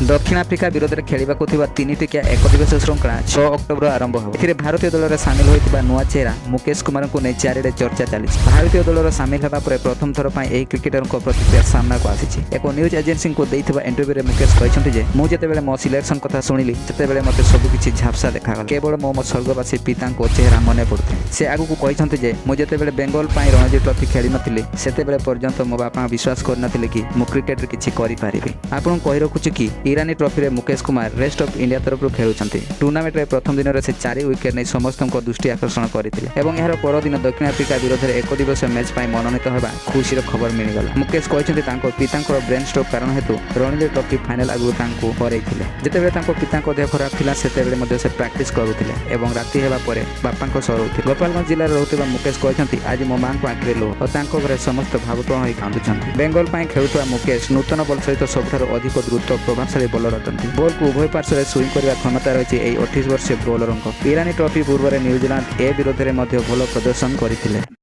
दक्षिण आफ्रिका विरोध में खेलवाक तीन टिकिया एकदिवसीय श्रृंखला 6 अक्टोबर आरंभ हो। एथिरे भारतीय दल में सामिल होता नुआ चेहरा मुकेश कुमार को नहीं चारिड़े चर्चा चली। भारतीय दल में सामिल होगा पर प्रथम थर पर यह क्रिकेटर प्रतिक्रिया सामना को आसी। एक न्यूज एजेंसी को देइथिबा इंटरव्यू में मुकेश कहते मुझे जितेबाला मो सिलेक्शन कथा शुणिली से मत सबकि झापसा देखा केवल मो स्वर्गवासी पिता चेहरा मन पड़े। से आगू कहते मुझे बेंगल रणजी ट्रॉफी खेली नी से पर्यंत मो बापा विश्वास करनथिले कि मु क्रिकेट रे किछि करि पारिबि। आपन कहि रखुछि कि ईरानी ट्रॉफी रे Mukesh Kumar rest of India तरफ खेलुछंती। टूर्नामेंट रे प्रथम दिन रे से 4 विकेट नै समस्तक दृष्टि आकर्षण करथिले एवं एहार पर दिन दक्षिण आफ्रिका विरोध रे एक दिवसीय मैच पई मनोनीत होबा खुशी रो खबर मिल गला। मुकेश कहते तांको पितांकर ब्रेन स्ट्रोक कारण हेतु रणजी ट्रॉफी फाइनल आगु तांको हरैथिले। जेतेबेले तांको पितांको देह खराब थिला सेतेबेले मध्ये से प्रैक्टिस करुथिले एवं राति हेबा परे बापांको सरौथिले। गोपालगंज जिल्ला रे रहउथिबा मुकेश कहते आज मो मां को आखिरे लो और तांको घरे समस्त भावुक होई कांदुछंती। बेंगल पई खेलुवा मुकेश नूतन बल सहित सबठारु अधिक द्रुत प्रभावशाली बॉलर अटंती। बॉल को उभय पार्श्व स्विंग करने क्षमता रही है 28 वर्षीय बॉलर। ईरानी ट्रॉफी पूर्व न्यूजीलैंड ए विरोध में भल प्रदर्शन करते।